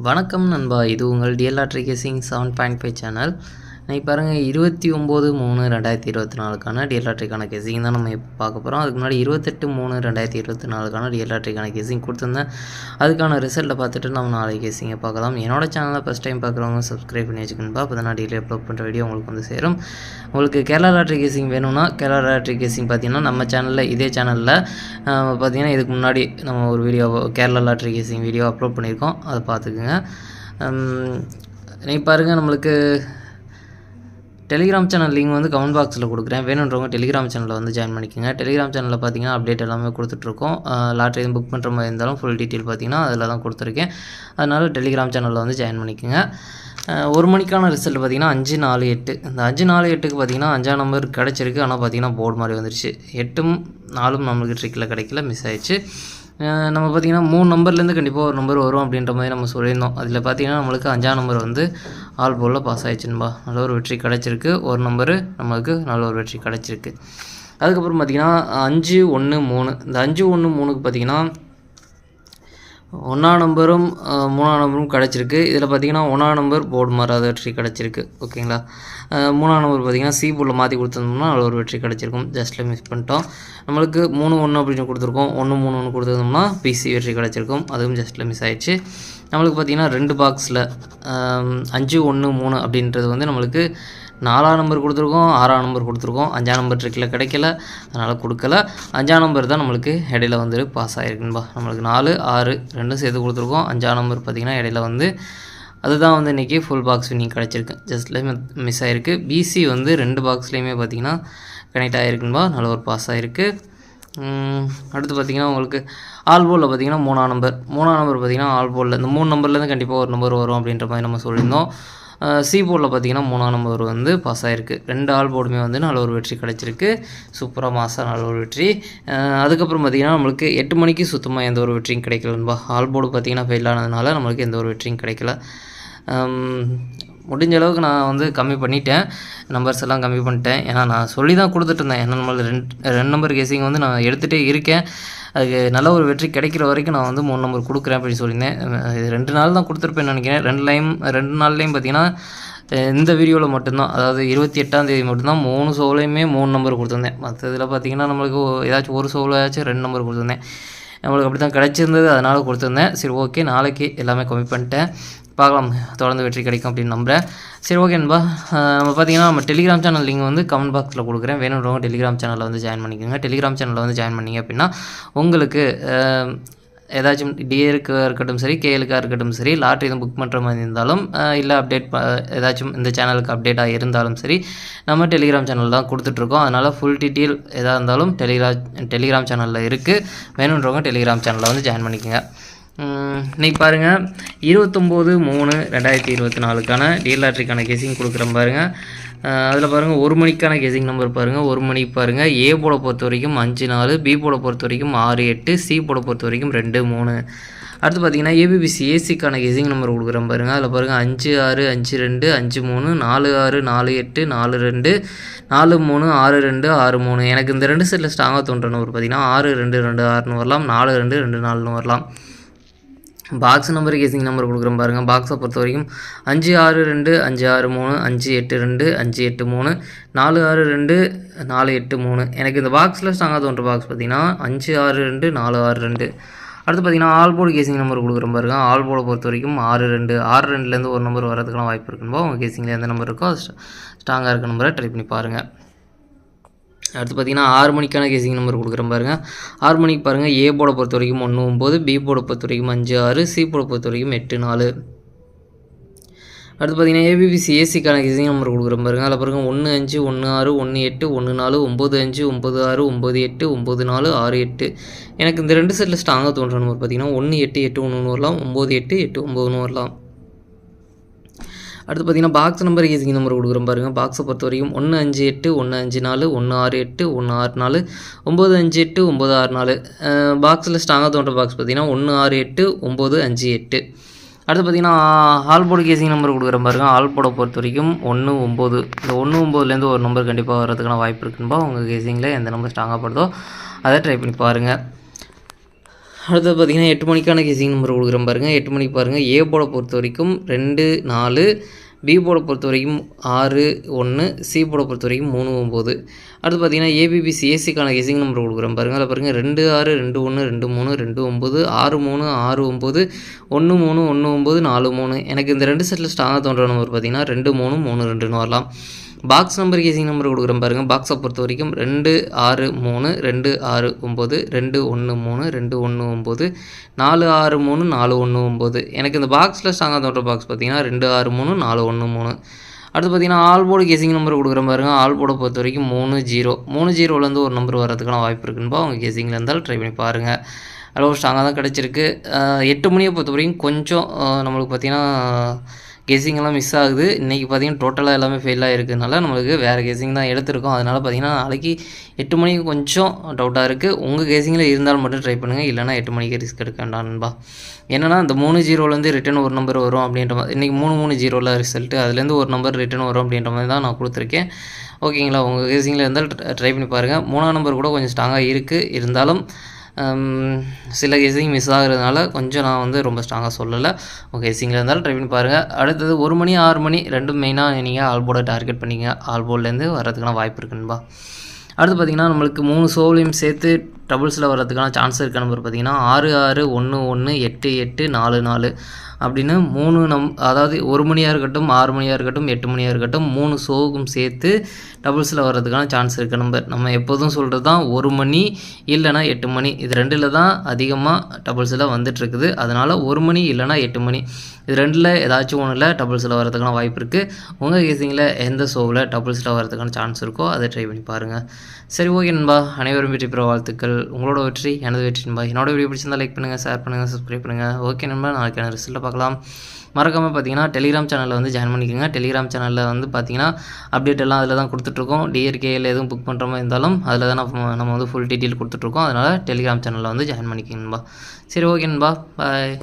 வணக்கம் நண்பா, இது உங்கள் டிஎல்ஆர் ட்ரிகேசிங் 7.5 சேனல். இன்னைக்கு பாருங்கள் 29/3/2024 டிஎல்ஆர்டிக்கான கெஸிங் தான் நம்ம இப்போ பார்க்க போகிறோம். அதுக்கு முன்னாடி 28/3/2024 டிஎல்ஆர்டிக்கான கெஸிங் கொடுத்துருந்தேன். அதுக்கான ரிசல்ட்டை பார்த்துட்டு நம்ம நாளைக்கு கெஸிங்கை பார்க்கலாம். என்னோட சேனலை ஃபஸ்ட் டைம் பார்க்குறவங்க சப்ஸ்கிரைப் பண்ணி வச்சுக்கணும்பா, அப்போ தான் நான் டெய்லி அப்லோட் பண்ணுற வீடியோ உங்களுக்கு வந்து சேரும். உங்களுக்கு கேரளா லாட்ரி கெஸிங் வேணும்னா கேரளா லாட்ரி கெஸிங் பார்த்தீங்கன்னா நம்ம சேனலில் இதே சேனலில் பார்த்தீங்கன்னா இதுக்கு முன்னாடி நம்ம ஒரு video Kerala lottery guessing video upload பண்ணியிருக்கோம், அதை பார்த்துக்குங்க. இன்னைக்கு பாருங்கள், நம்மளுக்கு டெலிகிராம் சேனல் லிங்க் வந்து கமெண்ட் பாக்ஸில் கொடுக்குறேன். வேணுன்றவங்க டெலிகிராம் சேனலில் வந்து ஜாயின் பண்ணிக்கோங்க. டெலிகிராம் சேனலில் பார்த்தீங்கன்னா அப்டேட் எல்லாமே கொடுத்துட்ருக்கோம். லாட்ரி எதுவும் புக் பண்ணுற மாதிரி இருந்தாலும் ஃபுல் டீட்டெயில் பார்த்தீங்கன்னா அதில் தான் கொடுத்துருக்கேன். அதனால் டெலிகிராம் சேனலில் வந்து ஜாயின் பண்ணிக்கோங்க. 1 மணிக்கான ரிசல்ட் பார்த்திங்கன்னா 5-4-8. இந்த 5-4-8க்கு பார்த்திங்கன்னா 5ஆம் நம்பர் கிடச்சிருக்கு. ஆனால் பார்த்திங்கன்னா போர்டு மாதிரி வந்துருச்சு. 8ம் 4ம் நம்மளுக்கு ட்ரிக்கில் கிடைக்கல, மிஸ் ஆயிடுச்சு. நம்ம பார்த்திங்கன்னா 3 நம்பர்லேருந்து கண்டிப்பாக ஒரு நம்பர் வரும் அப்படின்ற மாதிரி நம்ம சொல்லியிருந்தோம். அதில் பார்த்திங்கன்னா நம்மளுக்கு 5ஆம் நம்பர் வந்து ஆல் போலில் பாஸ் ஆகிடுச்சுன்பா. நல்ல ஒரு வெற்றி கிடச்சிருக்கு. ஒரு நம்பரு நம்மளுக்கு நல்ல ஒரு வெற்றி கிடச்சிருக்கு. அதுக்கப்புறம் பார்த்திங்கன்னா 5-1-3. இந்த 5-1-3க்கு பார்த்திங்கன்னா 1ஆம் நம்பரும் 3ஆம் நம்பரும் கிடச்சிருக்கு. இதில் பார்த்திங்கன்னா 1ஆம் நம்பர் போர்டு மாறாத வெற்றி கிடச்சிருக்கு. ஓகேங்களா. 3ஆம் நம்பர் பார்த்திங்கன்னா சி போர்டில் மாற்றி கொடுத்துருந்தோம்னா அதில் ஒரு வெற்றி கிடச்சிருக்கும். ஜஸ்ட்டில் மிஸ் பண்ணிட்டோம். நம்மளுக்கு 3-1 அப்படின்னு கொடுத்துருக்கோம். 1-3-1 கொடுத்துருந்தோம்னா பிசி வெற்றி கிடச்சிருக்கும். அதுவும் ஜஸ்ட்டில் மிஸ் ஆயிடுச்சு. நம்மளுக்கு பார்த்திங்கன்னா 2 பாக்ஸில் 5-1-3 அப்படின்றது வந்து நம்மளுக்கு 4ஆம் நம்பர் கொடுத்துருக்கோம், 6ஆம் நம்பர் கொடுத்துருக்கோம். 5ஆம் நம்பர் ட்ரிக்கில் கிடைக்கல, அதனால் கொடுக்கல. 5ஆம் நம்பர் தான் நம்மளுக்கு இடையில வந்து பாஸ் ஆகிருக்குன்பா. நம்மளுக்கு 4-6 ரெண்டும் சேர்த்து கொடுத்துருக்கோம். 5ஆம் நம்பர் பார்த்திங்கன்னா இடையில வந்து அதுதான் வந்து இன்றைக்கி ஃபுல் பாக்ஸ் வின்னிங் கிடச்சிருக்கு. ஜஸ்ட்லேயே மிஸ் ஆகிருக்கு. பிசி வந்து 2 பாக்ஸ்லேயுமே பார்த்திங்கன்னா கனெக்ட் ஆகிருக்குன்பா. நல்ல ஒரு பாஸ் ஆகிருக்கு. அடுத்து பார்த்திங்கன்னா உங்களுக்கு ஆல் போலில் பார்த்திங்கன்னா 3ஆம் நம்பர் பார்த்திங்கன்னா ஆல் போலில் இந்த 3 நம்பர்லேருந்து கண்டிப்பாக ஒரு நம்பர் வரும் அப்படின்ற மாதிரி நம்ம சொல்லியிருந்தோம். சி போர்டில் பார்த்திங்கன்னா 3ஆம் நம்பர் வந்து பாஸ் ஆகிருக்கு. 2 ஆல் போர்டுமே வந்து நல்ல ஒரு வெற்றி கிடச்சிருக்கு. சூப்பராக மாதம் நல்ல ஒரு வெற்றி. அதுக்கப்புறம் பார்த்திங்கன்னா நம்மளுக்கு 8 மணிக்கு சுத்தமாக எந்த ஒரு வெற்றியும் கிடைக்கலன்பா. ஆல் போர்டு பார்த்திங்கன்னா ஃபெயில் ஆனதுனால நம்மளுக்கு எந்த ஒரு வெற்றியும் கிடைக்கல. முடிஞ்ச அளவுக்கு நான் வந்து கம்மி பண்ணிட்டேன், நம்பர்ஸ் எல்லாம் கம்மி பண்ணிட்டேன். ஏன்னா நான் சொல்லி தான் கொடுத்துட்ருந்தேன். ஏன்னா நம்மளுக்கு 2 நம்பர் கேசிங் வந்து நான் எடுத்துகிட்டே இருக்கேன். அதுக்கு நல்ல ஒரு வெற்றி கிடைக்கிற வரைக்கும் நான் வந்து 3 நம்பர் கொடுக்குறேன் அப்படின்னு சொல்லியிருந்தேன். இது 2 நாள் தான் கொடுத்துருப்பேன்னு நினைக்கிறேன். 2 நாள்லேயும் பார்த்திங்கன்னா இந்த வீடியோவில் மட்டும்தான், அதாவது 28ஆம் தேதி மட்டும்தான் 3 ஷோலையுமே 3 நம்பர் கொடுத்துருந்தேன். மற்ற இதில் பார்த்திங்கன்னா நம்மளுக்கு ஏதாச்சும் ஒரு ஷோவில் 2 நம்பர் கொடுத்துருந்தேன். நம்மளுக்கு அப்படி தான் கிடச்சிருந்தது, அதனால் கொடுத்துருந்தேன். சரி, ஓகே, நாளைக்கு எல்லாமே கம்மி பண்ணிட்டேன். பார்க்கலாம், தொடர்ந்து வெற்றி கிடைக்கும் அப்படின்னு நம்புகிறேன். சரி, ஓகே நண்பா. நம்ம பார்த்திங்கன்னா நம்ம டெலிகிராம் சேனல் லிங்க் வந்து கமெண்ட் பாக்ஸில் கொடுக்குறேன். வேணுன்றவங்க டெலிகிராம் சேனலில் வந்து ஜாயின் பண்ணிக்கோங்க. டெலிகிராம் சேனலில் வந்து ஜாயின் பண்ணிங்க அப்படின்னா உங்களுக்கு ஏதாச்சும் டிஏருக்காக இருக்கட்டும் சரி, கேஎலுக்காக இருக்கட்டும் சரி, லாட்ரி எதுவும் புக் பண்ணுற மாதிரி இருந்தாலும் இல்லை அப்டேட் ஏதாச்சும் இந்த சேனலுக்கு அப்டேட்டாக இருந்தாலும் சரி, நம்ம டெலிகிராம் சேனல் தான் கொடுத்துட்ருக்கோம். அதனால் ஃபுல் டீட்டெயில் எதாக இருந்தாலும் டெலிகிராம் சேனலில் இருக்குது. வேணுன்றவங்க டெலிகிராம் சேனலில் வந்து ஜாயின் பண்ணிக்கோங்க. இன்றைக்கி பாருங்கள் 29/3/2024 டிஎல்ஆர்டிக்கான கெஸிங் கொடுக்குறேன் பாருங்கள். அதில் பாருங்கள் 1 மணிக்கான கெஸிங் நம்பர் பாருங்கள். 1 மணிக்கு பாருங்கள் ஏ போட பொறுத்த வரைக்கும் 5-4, பி போட பொறுத்த வரைக்கும் 6-8, சி போட பொறுத்த வரைக்கும் 2-3. அடுத்து பார்த்திங்கன்னா ஏபிபிசி ஏசிக்கான கெஸிங் நம்பர் கொடுக்குறேன் பாருங்கள். அதில் பாருங்கள் 5-6, 5-2, 5-3, 4-6, 4-8, 4-2, 4-3, 6-2, 6-3. எனக்கு இந்த 2 செட்டில் ஸ்ட்ராங்காக தோன்ற நம்பர் பார்த்திங்கன்னா 6-2-2-6ன்னு வரலாம், 4-2-2-4ன்னு வரலாம். பாக்ஸ் நம்பர் கேசிங் நம்பர் கொடுக்குறேன் பாருங்கள். பாக்ஸை பொறுத்த வரைக்கும் 5-6-2, 5-6-3, 5-8-2, 5-8-3, 4-6-2, 4-8-3. எனக்கு இந்த பாக்ஸில் ஸ்ட்ராங்காக தோன்ற பாக்ஸ் பார்த்திங்கன்னா 5-6-2, 4-6-2. அடுத்து பார்த்திங்கன்னா ஆல் போர்டு கேசிங் நம்பர் கொடுக்குறேன் பாருங்கள். ஆல் போர்டை பொறுத்த வரைக்கும் 6-2, 6-2லேருந்து ஒரு நம்பர் வரதுக்கெல்லாம் வாய்ப்பு இருக்குன்பா. உங்கள் கேசிங்கில் எந்த நம்பர் இருக்கோ ஸ்ட்ராங்காக இருக்க நம்பரை ட்ரை பண்ணி பாருங்கள். அடுத்து பார்த்திங்கன்னா 6 மணிக்கான கேசிங் நம்பர் கொடுக்குறேன் பாருங்கள். 6 மணிக்கு பாருங்கள் ஏ போர்டை பொறுத்த வரைக்கும் 1-9, பி போர்டை பொறுத்த வரைக்கும் 5-6, சி போர்டை பொறுத்த வரைக்கும் 8-4. அடுத்து பார்த்திங்கன்னா ஏபிபிசி ஏசிக்கான கேசிங் நம்பர் கொடுக்குறேன் பாருங்கள். அதில் பாருங்கள் 1-5, 1-6, 1-8, 1-4, 9-5, 9-6, 9-8, 9-4, 6-8. எனக்கு இந்த 2 செட்டில் ஸ்ட்ராங்காக தோன்ற நம்பர் பார்த்திங்கன்னா 1-8, 8-1 வரலாம், 9-8, 8-9 வரலாம். அடுத்து பார்த்திங்கன்னா பாக்ஸ் நம்பர் கேசிங் நம்பர் கொடுக்குறேன் பாருங்கள். பாக்ஸை பொறுத்த வரைக்கும் 1-5-8, 1-5-4, 1-6-8, 1-6-4, 9-5-8, 9-6-4. பாக்ஸில் ஸ்ட்ராங்காக தோன்ற பாக்ஸ் பார்த்திங்கன்னா 1-6-8, 9-5-8. அடுத்து பார்த்திங்கன்னா ஆல் போர்டு கேசிங் நம்பர் கொடுக்குறேன் பாருங்கள். ஆல் போர்டை பொறுத்த வரைக்கும் 1-9. இந்த 1-9லேருந்து ஒரு நம்பர் கண்டிப்பாக வர்றதுக்கான வாய்ப்பு இருக்குன்பா. உங்கள் கேசிங்கில் எந்த நம்பர் ஸ்ட்ராங்காக படுதோ அதை ட்ரை பண்ணி பாருங்கள். அடுத்தது பார்த்திங்கன்னா 8 மணிக்கான கெஸிங் நம்பர் கொடுக்குறேன் பாருங்கள். 8 மணிக்கு பாருங்கள். ஏ போர்டை பொறுத்த வரைக்கும் 2 4, பி போர்டை பொறுத்த வரைக்கும் 6 1, சி போர்டை பொறுத்த வரைக்கும் 3 9. அடுத்து பார்த்திங்கன்னா ஏபிபி சிஎஸ்சிக்கான கெஸிங் நம்பர் கொடுக்குறேன் பாருங்கள். அதில் பாருங்கள் 2 6 2 1 2 3 2 9, 6 3 6 9, 1 3 1 9 4 3. எனக்கு இந்த 2 செட்டில் ஸ்ட்ராங்காக தோன்ற நம்பர் பார்த்திங்கன்னா 2 3 3 2ன்னு வரலாம். பாக்ஸ் நம்பர் கெஸிங் நம்பர் கொடுக்குறேன் பாருங்கள். பாக்ஸை பொறுத்த வரைக்கும் 2 6 3 2 6 9, 2 1 3 2 1 9, 4 6 3 4 1 9. எனக்கு இந்த பாக்ஸில் ஸ்ட்ராங்காக தோன்ற பாக்ஸ் பார்த்திங்கன்னா 2 6 3 4 1 3. அடுத்து பார்த்திங்கன்னா ஆல் போர்டு கெஸிங் நம்பர் கொடுக்குறேன் பாருங்கள். ஆல் போர்டை பொறுத்த வரைக்கும் 3 0. 3 0லேருந்து ஒரு நம்பர் வரதுக்கான வாய்ப்பு இருக்குன்பா. அவங்க கெஸிங்கில் இருந்தாலும் ட்ரை பண்ணி பாருங்கள். அளவு ஸ்ட்ராங்காக தான் கிடச்சிருக்கு. 8 மணியை பொறுத்த வரைக்கும் கொஞ்சம் நம்மளுக்கு பார்த்திங்கன்னா கெஸிங்கெல்லாம் மிஸ் ஆகுது. இன்றைக்கி பார்த்திங்கன்னா டோட்டலாக எல்லாமே ஃபெயிலாக இருக்கிறதுனால நம்மளுக்கு வேறு கெஸிங் தான் எடுத்திருக்கோம். அதனால் பார்த்திங்கன்னா நாளைக்கு 8 மணிக்கு கொஞ்சம் டவுட்டாக இருக்குது. உங்கள் கெஸிங்கில் இருந்தாலும் மட்டும் ட்ரை பண்ணுங்கள். இல்லைனா 8 மணிக்கு ரிஸ்க் எடுக்க வேண்டாம்பா. என்னென்னா இந்த 3 0லேருந்து ரிட்டன் ஒரு நம்பர் வரும் அப்படின்ற மாதிரி இன்றைக்கி 3 3 0ல் ரிசல்ட்டு அதுலேருந்து ஒரு நம்பர் ரிட்டன் வரும் அப்படின்ற மாதிரி தான் நான் கொடுத்துருக்கேன். ஓகேங்களா? உங்கள் கெஸிங்கில் இருந்தால் ட்ரை பண்ணி பாருங்கள். 3ஆம் நம்பர் கூட கொஞ்சம் ஸ்ட்ராங்காக இருக்குது. இருந்தாலும் சில கெஸிங் மிஸ் ஆகிறதுனால கொஞ்சம் நான் வந்து ரொம்ப ஸ்ட்ராங்காக சொல்லலை. உங்கள் கெஸிங்கில் இருந்தாலும் ட்ரை பண்ணி பாருங்கள். அடுத்தது 1 மணி 6 மணி ரெண்டும் மெயினாக நீங்கள் ஆல் போர்டை டார்கெட் பண்ணிங்க. ஆல் போர்ட்லேருந்து வர்றதுக்கான வாய்ப்பு இருக்குன்பா. அடுத்து பார்த்திங்கன்னா நம்மளுக்கு 3 ஷோவிலையும் சேர்த்து டபுள்ஸில் வர்றதுக்கான சான்ஸ் இருக்க நம்பர் பார்த்திங்கன்னா 6 6 1 1 8 8 4 4 அப்படின்னு 3 அதாவது 1 மணியாக இருக்கட்டும் 6 மணியாக இருக்கட்டும் 8 மணியாக இருக்கட்டும் 3 ஷோவுக்கும் சேர்த்து டபுள்ஸில் வர்றதுக்கான சான்ஸ் இருக்க நம்பர். நம்ம எப்போதும் சொல்கிறது தான் 1 மணி இல்லைனா 8 மணி இது ரெண்டில் தான் அதிகமாக டபுள்ஸில் வந்துட்டுருக்குது. அதனால் 1 மணி இல்லைனா 8 மணி இது ரெண்டில் ஏதாச்சும் ஒன்றில் டபுள்ஸில் வரதுக்கான வாய்ப்பு இருக்குது. உங்கள் கெஸிங்கில் எந்த ஷோவில் டபுள்ஸில் வரதுக்கான சான்ஸ் இருக்கோ அதை ட்ரை பண்ணி பாருங்கள். சரி ஓகே நண்பா, அனைவரும் வெற்றி பெற வாழ்த்துக்கள். உங்களோட வெற்றி எனது வெற்றி நண்பா. என்னோட வீடியோ பிடிச்சிருந்தால் லைக் பண்ணுங்கள், ஷேர் பண்ணுங்கள், சப்ஸ்கிரைப் பண்ணுங்கள். ஓகே நண்பா, நாளைக்கான ரிசல்ட்டை பார்க்கலாம். மறக்காமல் பார்த்தீங்கன்னா டெலிகிராம் சேனலில் வந்து ஜாயின் பண்ணிக்கோங்க. டெலிகிராம் சேனலில் வந்து பார்த்தீங்கன்னா அப்டேட் எல்லாம் அதில் தான் கொடுத்துட்ருக்கோம். டிஆர்கேயில் எதுவும் புக் பண்ணுற மாதிரி இருந்தாலும் அதில் தான் நம்ம வந்து ஃபுல் டீட்டெயில் கொடுத்துட்ருக்கோம். அதனால் டெலிகிராம் சேனலில் வந்து ஜாயின் பண்ணிக்கோங்க நண்பா. சரி ஓகே நண்பா, பாய்.